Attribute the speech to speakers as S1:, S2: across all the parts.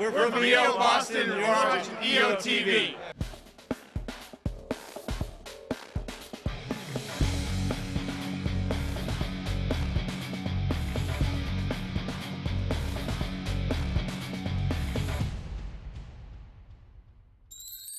S1: We're from EO Boston, and you're watching EOtv.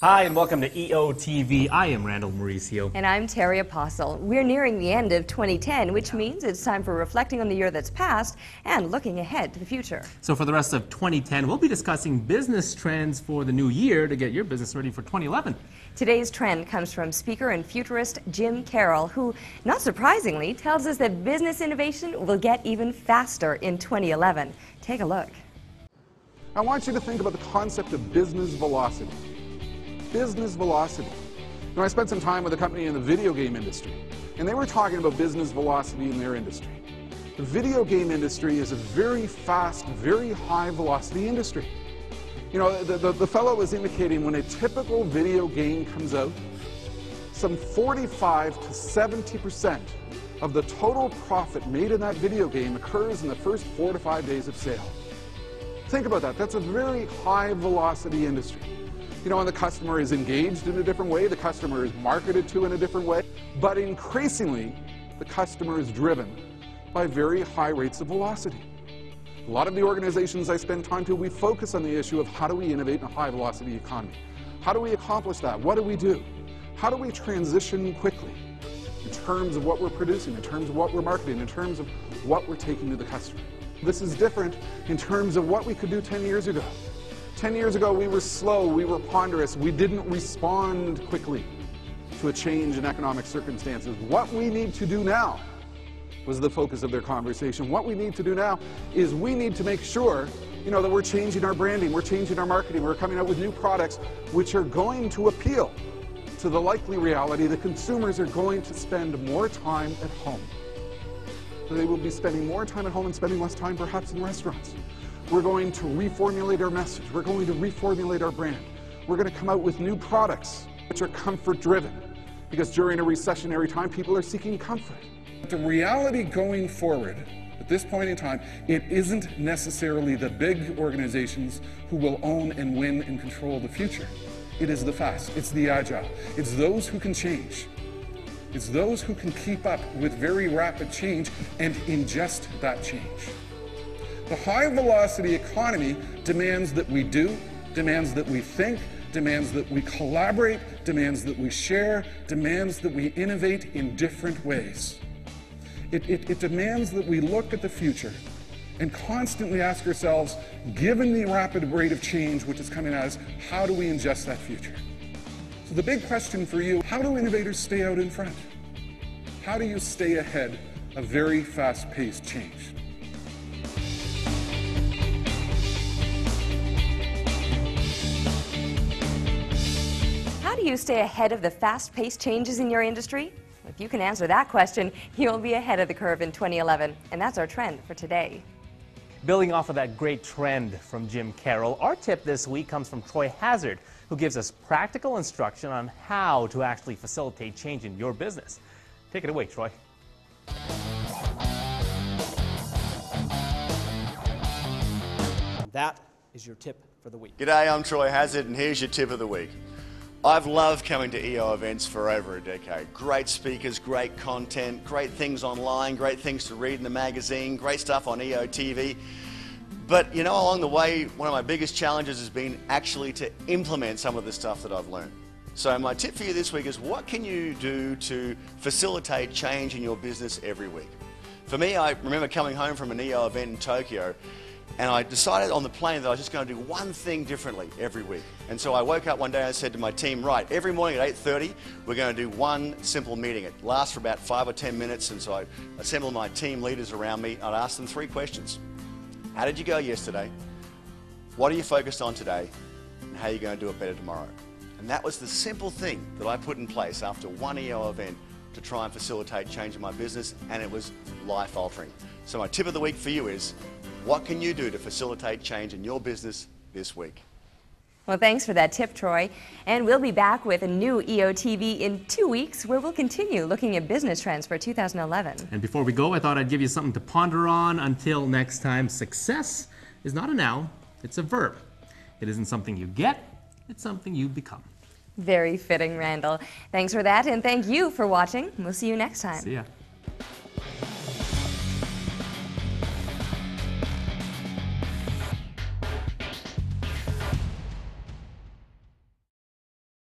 S2: Hi, and welcome to EOtv. I am Randall Mauricio.
S3: And I'm Terry Apostle. We're nearing the end of 2010, which means it's time for reflecting on the year that's passed and looking ahead to the future.
S2: So for the rest of 2010, we'll be discussing business trends for the new year to get your business ready for 2011.
S3: Today's trend comes from speaker and futurist Jim Carroll, who, not surprisingly, tells us that business innovation will get even faster in 2011. Take a look.
S4: I want you to think about the concept of business velocity. Business velocity. Now, I spent some time with a company in the video game industry, and they were talking about business velocity in their industry. The video game industry is a very fast, very high velocity industry. You know, the fellow was indicating when a typical video game comes out, some 45 to 70% of the total profit made in that video game occurs in the first 4 to 5 days of sale. Think about that. That's a very high velocity industry. You know, and the customer is engaged in a different way, the customer is marketed to in a different way, but increasingly, the customer is driven by very high rates of velocity. A lot of the organizations I spend time to, we focus on the issue of how do we innovate in a high velocity economy? How do we accomplish that? What do we do? How do we transition quickly in terms of what we're producing, in terms of what we're marketing, in terms of what we're taking to the customer? This is different in terms of what we could do 10 years ago. 10 years ago, we were slow, we were ponderous, we didn't respond quickly to a change in economic circumstances. What we need to do now was the focus of their conversation. What we need to do now is we need to make sure, you know, that we're changing our branding, we're changing our marketing, we're coming out with new products which are going to appeal to the likely reality that consumers are going to spend more time at home. So they will be spending more time at home and spending less time perhaps in restaurants. We're going to reformulate our message. We're going to reformulate our brand. We're going to come out with new products which are comfort-driven, because during a recessionary time, people are seeking comfort. The reality going forward, at this point in time, it isn't necessarily the big organizations who will own and win and control the future. It is the fast. It's the agile. It's those who can change. It's those who can keep up with very rapid change and ingest that change. The high-velocity economy demands that we do, demands that we think, demands that we collaborate, demands that we share, demands that we innovate in different ways. It demands that we look at the future and constantly ask ourselves, given the rapid rate of change which is coming at us, how do we ingest that future? So the big question for you, how do innovators stay out in front? How do you stay ahead of very fast-paced change?
S3: How do you stay ahead of the fast-paced changes in your industry? If you can answer that question, you'll be ahead of the curve in 2011. And that's our trend for today.
S2: Building off of that great trend from Jim Carroll, our tip this week comes from Troy Hazard, who gives us practical instruction on how to actually facilitate change in your business. Take it away, Troy.
S5: That is your tip for the week.
S6: G'day, I'm Troy Hazard, and here's your tip of the week. I've loved coming to EO events for over a decade. Great speakers, great content, great things online, great things to read in the magazine, great stuff on EOtv. But you know, along the way, one of my biggest challenges has been actually to implement some of the stuff that I've learned. So my tip for you this week is, what can you do to facilitate change in your business every week? For me, I remember coming home from an EO event in Tokyo, and I decided on the plane that I was just going to do one thing differently every week. And so I woke up one day and I said to my team, right, every morning at 8:30, we're going to do one simple meeting. It lasts for about 5 or 10 minutes, and so I assembled my team leaders around me. I'd ask them 3 questions. How did you go yesterday? What are you focused on today? And how are you going to do it better tomorrow? And that was the simple thing that I put in place after one EO event to try and facilitate change in my business, and it was life-altering. So my tip of the week for you is, what can you do to facilitate change in your business this week?
S3: Well, thanks for that tip, Troy. And we'll be back with a new EOtv in 2 weeks, where we'll continue looking at business trends for 2011.
S2: And before we go, I thought I'd give you something to ponder on. Until next time, success is not a noun, it's a verb. It isn't something you get, it's something you become.
S3: Very fitting, Randall. Thanks for that, and thank you for watching. We'll see you next time.
S2: See ya.